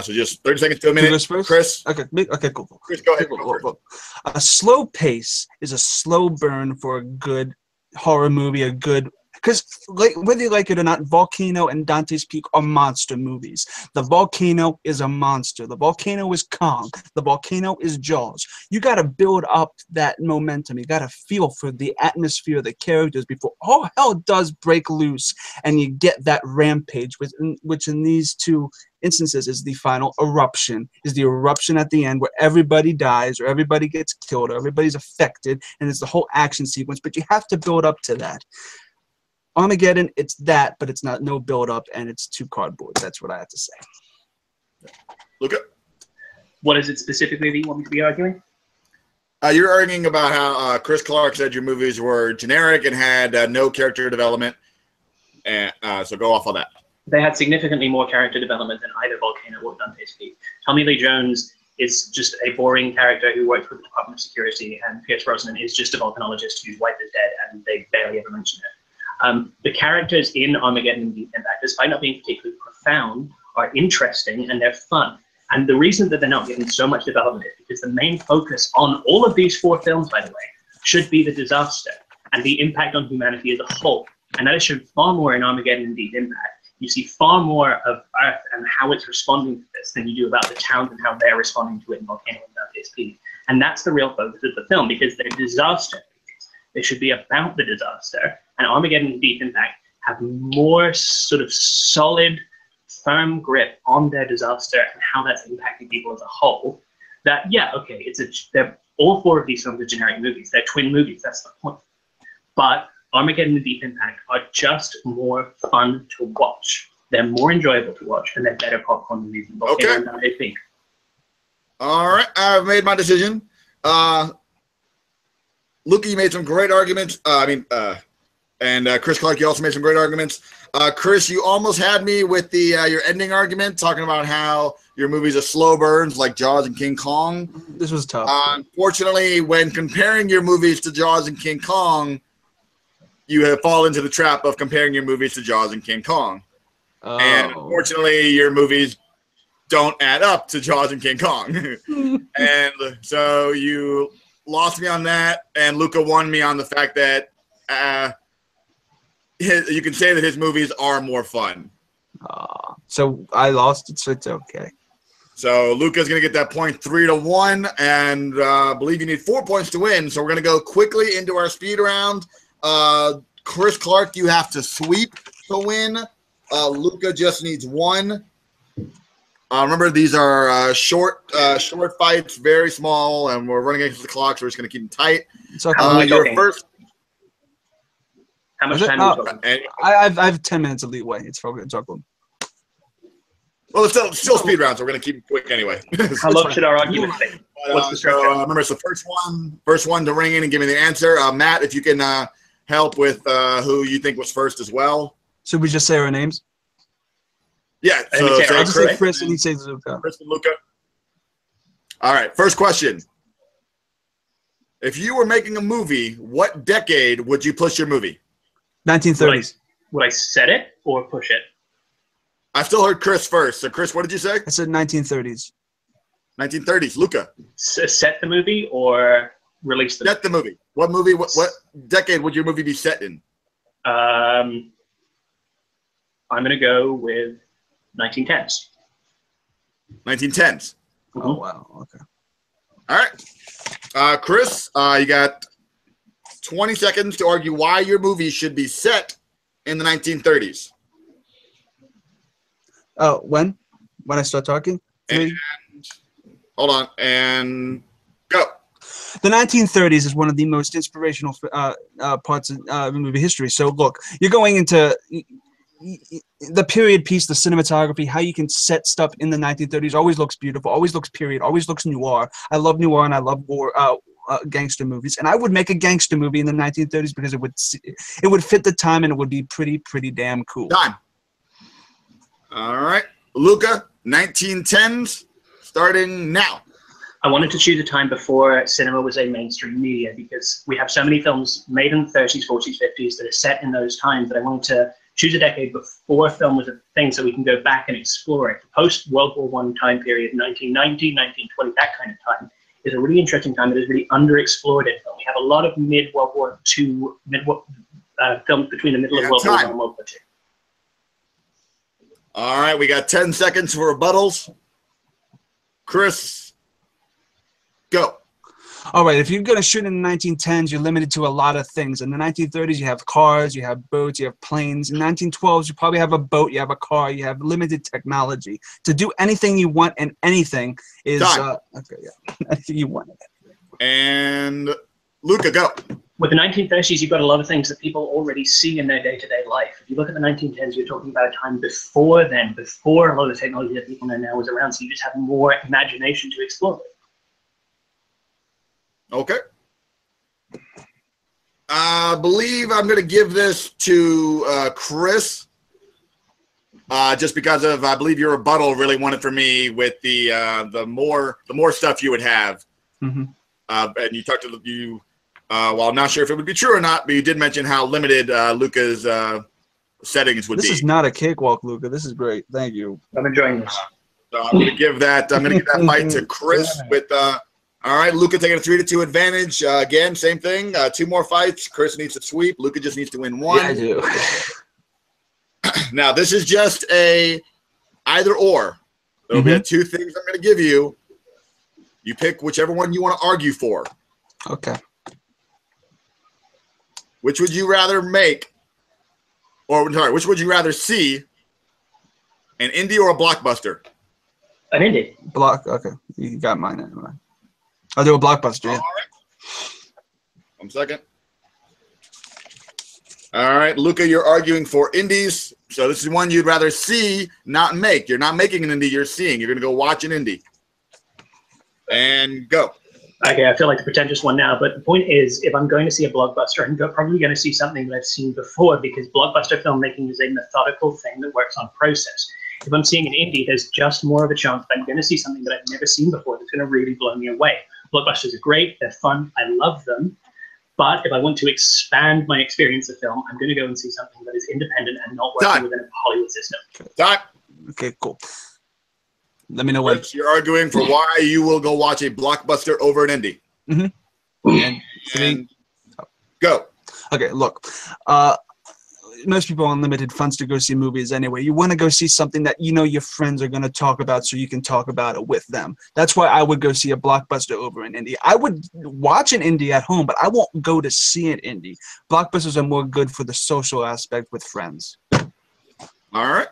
Speaker 1: So just 30 seconds to a minute. Chris.
Speaker 2: Okay, cool.
Speaker 1: Chris, go ahead.
Speaker 2: Cool. A slow pace is a slow burn for a good horror movie, a good. Because whether you like it or not, Volcano and Dante's Peak are monster movies. The Volcano is a monster. The Volcano is Kong. The Volcano is Jaws. You got to build up that momentum. You got to feel for the atmosphere, the characters before all hell does break loose, and you get that rampage, which in these two instances is the final eruption, is the eruption at the end where everybody dies or everybody gets killed or everybody's affected, and it's the whole action sequence. But you have to build up to that. Armageddon, it's that, but it's not no build up, and it's too cardboard. That's what I have to say.
Speaker 1: Luca,
Speaker 3: what is it specifically that you want me to be arguing?
Speaker 1: You're arguing about how Chris Clark said your movies were generic and had no character development, and so go off on that.
Speaker 3: They had significantly more character development than either Volcano or Dante's Peak. Tommy Lee Jones is just a boring character who works with the Department of Security, and Pierce Brosnan is just a volcanologist whose wife is dead, and they barely ever mention it. The characters in Armageddon and Deep Impact, despite not being particularly profound, are interesting and they're fun. And the reason that they're not getting so much development is because the main focus on all of these four films, by the way, should be the disaster and the impact on humanity as a whole. And that is shown far more in Armageddon and Deep Impact. You see far more of Earth and how it's responding to this than you do about the towns and how they're responding to it in Volcano and Dante's Peak. And that's the real focus of the film, because they're disaster. They should be about the disaster, and Armageddon and Deep Impact have more sort of solid, firm grip on their disaster and how that's impacting people as a whole. That, yeah, okay, they're all four of these films are generic movies. They're twin movies, that's the point. But Armageddon and Deep Impact are just more fun to watch. They're more enjoyable to watch, and they're better popcorn movies than Volcano and Dante's Peak.
Speaker 1: All right, I've made my decision. Luca, you made some great arguments. And Chris Clark, you also made some great arguments. Chris, you almost had me with the your ending argument, talking about how your movies are slow burns like Jaws and King Kong.
Speaker 2: This was tough.
Speaker 1: Unfortunately, when comparing your movies to Jaws and King Kong, you have fallen into the trap of comparing your movies to Jaws and King Kong. Oh. And unfortunately, your movies don't add up to Jaws and King Kong. And so you lost me on that, and Luca won me on the fact that you can say that his movies are more fun.
Speaker 2: So I lost it, so it's okay.
Speaker 1: So Luca's going to get that point 3-1, and I believe you need 4 points to win. So we're going to go quickly into our speed round. Chris Clark, you have to sweep to win. Luca just needs 1. Remember, these are short fights, very small, and we're running against the clock, so we're just going to keep them tight.
Speaker 2: So your
Speaker 3: first. How much time are we talking?
Speaker 2: I have 10 minutes of leeway. It's okay.
Speaker 1: Well, it's still speed round, so we're going to keep it quick anyway.
Speaker 3: How long should our argument take? What's the structure?
Speaker 1: Remember, it's the first one to ring in and give me the answer. Matt, if you can help with who you think was first as well.
Speaker 2: Should we just say our names?
Speaker 1: Yeah, so
Speaker 2: I'll just say Chris and he says Luca.
Speaker 1: Chris and Luca. All right, first question. If you were making a movie, what decade would you push your movie?
Speaker 2: 1930s.
Speaker 3: Would I set it or push it?
Speaker 1: I still heard Chris first. So, Chris, what did you say?
Speaker 2: I said 1930s.
Speaker 1: 1930s. Luca.
Speaker 3: Set the movie or release the movie?
Speaker 1: Set the movie. What movie? What decade would your movie be set in?
Speaker 3: I'm going to go with 1910s.
Speaker 1: 1910s.
Speaker 2: Oh, wow. Okay.
Speaker 1: All right. Chris, you got 20 seconds to argue why your movie should be set in the 1930s.
Speaker 2: Oh, when? When I start talking? 3.
Speaker 1: And, hold on. And go.
Speaker 2: The 1930s is one of the most inspirational parts of movie history. So look, you're going into the period piece, the cinematography, how you can set stuff in the 1930s always looks beautiful, always looks period, always looks noir. I love noir and I love war, gangster movies. And I would make a gangster movie in the 1930s because it would fit the time and it would be pretty damn cool.
Speaker 1: Time. All right. Luca, 1910s, starting now.
Speaker 3: I wanted to choose a time before cinema was a mainstream media because we have so many films made in the 30s, 40s, 50s that are set in those times that I wanted to choose a decade before film was a thing so we can go back and explore it. The post-World War I time period, 1919, 1920, that kind of time, is a really interesting time that is really underexplored in film. We have a lot of mid-World War II, films between the middle of World War I and World War II.
Speaker 1: All right, we got 10 seconds for rebuttals. Chris, go.
Speaker 2: All right, if you're going to shoot in the 1910s, you're limited to a lot of things. In the 1930s, you have cars, you have boats, you have planes. In 1912s, you probably have a boat, you have a car, you have limited technology. To do anything you want and anything is... okay, yeah. Anything you want.
Speaker 1: And Luca, go.
Speaker 3: With the 1930s, you've got a lot of things that people already see in their day-to-day life. If you look at the 1910s, you're talking about a time before then, before a lot of the technology that people know now was around, so you just have more imagination to explore.
Speaker 1: Okay. I believe I'm going to give this to Chris, just because of I believe your rebuttal really won it for me with the more stuff you would have.
Speaker 2: Mm-hmm.
Speaker 1: And you talked to you. Well, I'm not sure if it would be true or not, but you did mention how limited Luca's settings would be.
Speaker 2: This is not a cakewalk, Luca. This is great. Thank you.
Speaker 3: I'm enjoying this.
Speaker 1: So I'm going to give that fight to Chris with. All right, Luca taking a 3-2 advantage. Again, same thing. 2 more fights. Chris needs to sweep. Luca just needs to win 1.
Speaker 2: Yeah, I do.
Speaker 1: Now, this is just a either or. There'll be 2 things I'm going to give you. You pick whichever one you want to argue for.
Speaker 2: Okay.
Speaker 1: Which would you rather make, or sorry, which would you rather see, an indie or a blockbuster?
Speaker 3: An indie.
Speaker 2: Okay, you got mine anyway. I'll do a blockbuster. Yeah.
Speaker 1: All right. 1 second. All right, Luca, you're arguing for indies. So this is one you'd rather see, not make. You're not making an indie, you're seeing. You're going to go watch an indie. And go.
Speaker 3: Okay, I feel like the pretentious one now, but the point is, if I'm going to see a blockbuster, I'm probably going to see something that I've seen before because blockbuster filmmaking is a methodical thing that works on process. If I'm seeing an indie, there's just more of a chance that I'm going to see something that I've never seen before that's going to really blow me away. Blockbusters are great, they're fun, I love them, but if I want to expand my experience of film, I'm going to go and see something that is independent and not working within a Hollywood system.
Speaker 1: Done.
Speaker 2: Okay, cool. Let me know when.
Speaker 1: You're arguing for why you will go watch a blockbuster over an indie.
Speaker 2: Mm-hmm.
Speaker 1: And go.
Speaker 2: Okay, look. Most people have unlimited funds to go see movies anyway. You want to go see something that you know your friends are going to talk about so you can talk about it with them. That's why I would go see a blockbuster over an indie. I would watch an indie at home, but I won't go to see an indie. Blockbusters are more good for the social aspect with friends.
Speaker 1: All right.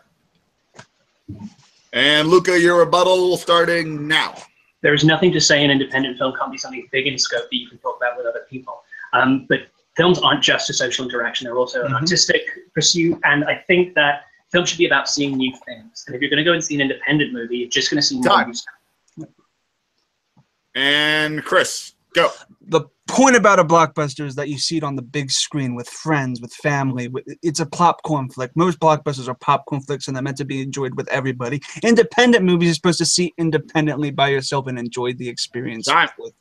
Speaker 1: And Luca, your rebuttal starting now.
Speaker 3: There is nothing to say an independent film can't be something big in scope that you can talk about with other people. But films aren't just a social interaction. They're also an artistic pursuit. And I think that film should be about seeing new things. And if you're going to go and see an independent movie, you're just going to see more new stuff.
Speaker 1: And Chris, go.
Speaker 2: The point about a blockbuster is that you see it on the big screen with friends, with family. It's a popcorn flick. Most blockbusters are popcorn flicks, and they're meant to be enjoyed with everybody. Independent movies you're supposed to see independently by yourself and enjoy the experience. With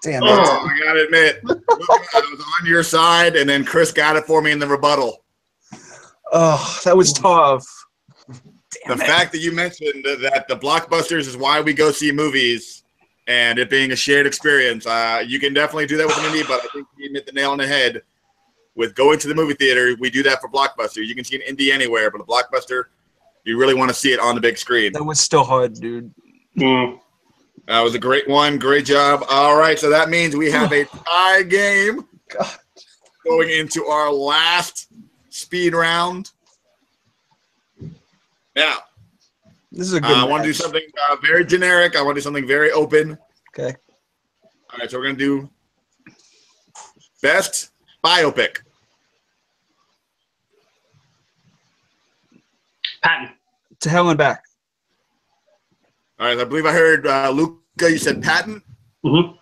Speaker 2: Damn it.
Speaker 1: Oh, I gotta admit, I was on your side, and then Chris got it for me in the rebuttal.
Speaker 2: Oh, that was tough.
Speaker 1: The fact that you mentioned that the blockbusters is why we go see movies, and it being a shared experience, you can definitely do that with an indie, but I think you hit the nail on the head. With going to the movie theater, we do that for blockbuster. You can see an indie anywhere, but a blockbuster, You really want to see it on the big screen.
Speaker 2: That was still hard, dude.
Speaker 3: Mm.
Speaker 1: That was a great one. Great job. All right, so that means we have a tie game going into our last speed round. Now,
Speaker 2: This is a good
Speaker 1: I want to do
Speaker 2: match.
Speaker 1: something very generic. I want to do something very open.
Speaker 2: Okay.
Speaker 1: All right, so we're going to do best biopic.
Speaker 3: Patton.
Speaker 2: To hell and back.
Speaker 1: All right, I believe I heard Luca, you said Patton.
Speaker 3: Mm-hmm.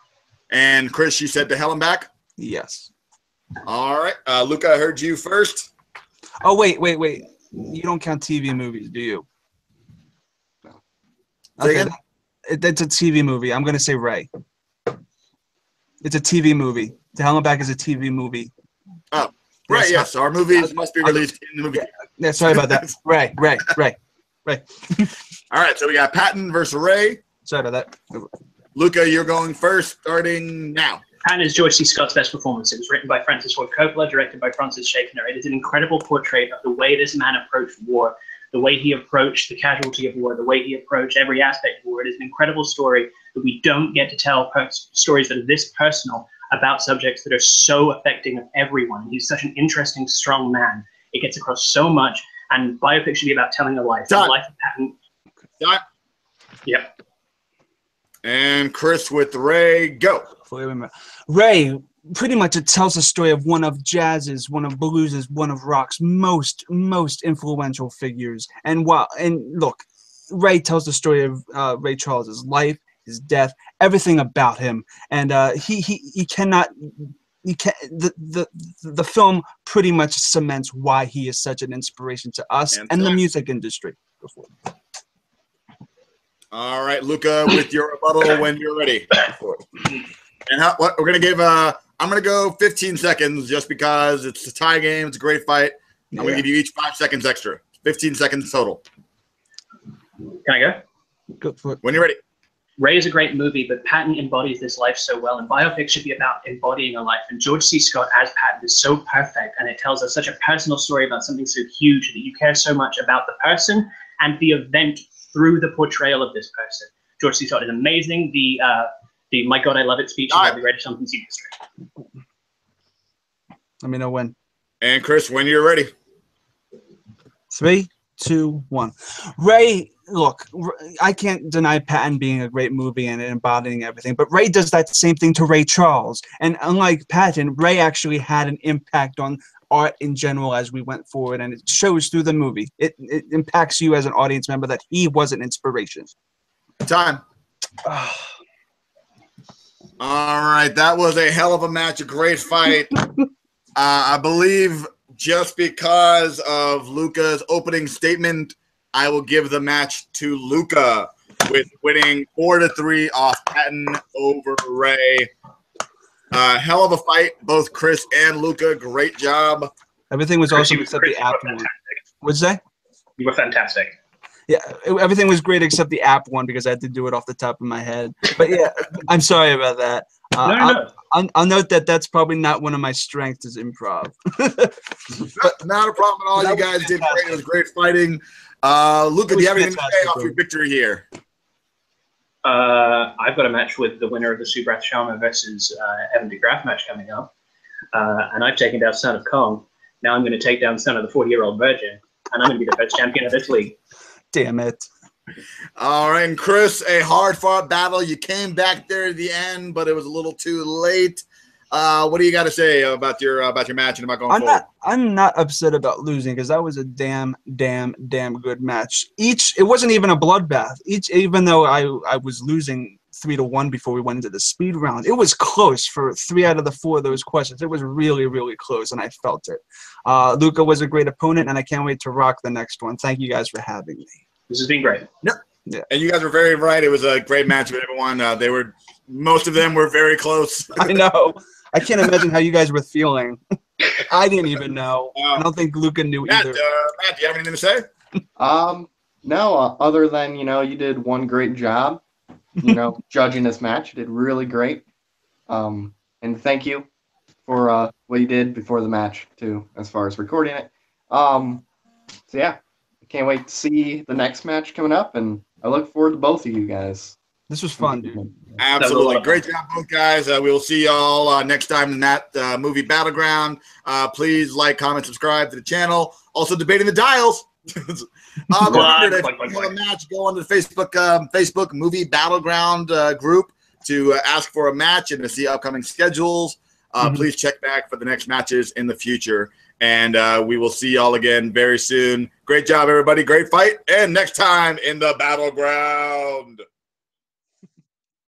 Speaker 1: And Chris, you said to hell and back.
Speaker 2: Yes.
Speaker 1: All right, Luca, I heard you first.
Speaker 2: Oh, wait. You don't count TV movies, do you?
Speaker 1: Say
Speaker 2: Okay,
Speaker 1: again?
Speaker 2: it's a TV movie. I'm going to say Ray. It's a TV movie. To hell and back is a TV movie.
Speaker 1: Oh, right, yes. Our movies must be released in the movie.
Speaker 2: Yeah, sorry about that. Ray.
Speaker 1: All right, so we got Patton versus Ray.
Speaker 2: Sorry about that.
Speaker 1: Luca, you're going first, starting now.
Speaker 3: Patton is George C. Scott's best performance. It was written by Francis Ford Coppola, directed by Francis Schaffner. It is an incredible portrait of the way this man approached war, the way he approached the casualty of war, the way he approached every aspect of war. It is an incredible story that we don't get to tell stories that are this personal about subjects that are so affecting of everyone. He's such an interesting, strong man. It gets across so much, and biopic should be about telling a life. The life of Patton.
Speaker 1: Done.
Speaker 3: Yep.
Speaker 1: And Chris with Ray, go.
Speaker 2: Ray, pretty much it tells the story of one of jazz's, one of blues's, one of rock's most influential figures. And look, Ray tells the story of Ray Charles's life, his death, everything about him. And the film pretty much cements why he is such an inspiration to us and the music industry.
Speaker 1: All right, Luca, with your rebuttal when you're ready. And what we're gonna give? I'm gonna go 15 seconds just because it's a tie game. It's a great fight. I'm gonna give you each 5 seconds extra. 15 seconds total.
Speaker 3: Can I go?
Speaker 2: Go for it.
Speaker 1: When you're ready.
Speaker 3: Ray is a great movie, but Patton embodies this life so well, and biopics should be about embodying a life. And George C. Scott as Patton is so perfect, and it tells us such a personal story about something so huge that you care so much about the person and the event through the portrayal of this person. George C. Scott is amazing. The "My God, I Love It" speech is one of the greatest songs in history.
Speaker 2: Let me know when.
Speaker 1: And Chris, when you're ready.
Speaker 2: 3, 2, 1. Ray, look, I can't deny Patton being a great movie and embodying everything, but Ray does that same thing to Ray Charles. And unlike Patton, Ray actually had an impact on art in general as we went forward, and it shows through the movie. It impacts you as an audience member that he was an inspiration.
Speaker 1: Time. All right, that was a hell of a match, a great fight. I believe just because of Luca's opening statement, I will give the match to Luca with winning 4-3 off Patton over Ray. Hell of a fight, both Chris and Luca. Great job.
Speaker 2: Everything was awesome except the app one. What'd you say?
Speaker 3: You were fantastic.
Speaker 2: Yeah, everything was great except the app one because I had to do it off the top of my head. But yeah, I'm sorry about that.
Speaker 3: No.
Speaker 2: I'll note that that's probably not one of my strengths is improv.
Speaker 1: Not a problem at all. You guys did great. It was great fighting. Luca, do you have anything to say off your victory here?
Speaker 3: I've got a match with the winner of the Subrath Sharma versus Evan DeGraff match coming up. And I've taken down Son of Kong. Now I'm going to take down Son of the 40-year-old Virgin. And I'm going to be the first champion of this league.
Speaker 2: Damn it.
Speaker 1: All right, and Chris, a hard-fought battle. You came back there at the end, but it was a little too late. What do you got to say about your match and about going forward?
Speaker 2: I'm not upset about losing because that was a damn good match. It wasn't even a bloodbath. Even though I was losing 3-1 before we went into the speed round, it was close for 3 out of the 4 of those questions. It was really close, and I felt it. Luca was a great opponent, and I can't wait to rock the next one. Thank you guys for having me.
Speaker 3: This has been great.
Speaker 1: Yep. Yeah. And you guys were very right. It was a great match with everyone. Most of them were very close.
Speaker 2: I know. I can't imagine how you guys were feeling. I didn't even know. I don't think Luca knew either.
Speaker 1: Matt, do you have anything to say?
Speaker 4: No, other than, you did one great job, judging this match. You did really great. And thank you for what you did before the match, too, as far as recording it. So, yeah, can't wait to see the next match coming up, and I look forward to both of you guys.
Speaker 2: This was fun, dude.
Speaker 1: Absolutely. Great job, both guys. We will see y'all next time in that movie Battleground. Please like, comment, subscribe to the channel. Also, debating the dials. Remember, if you have a match, go on to the Facebook movie Battleground group to ask for a match and to see upcoming schedules. Please check back for the next matches in the future. And we will see y'all again very soon. Great job, everybody. Great fight. And next time in the Battleground.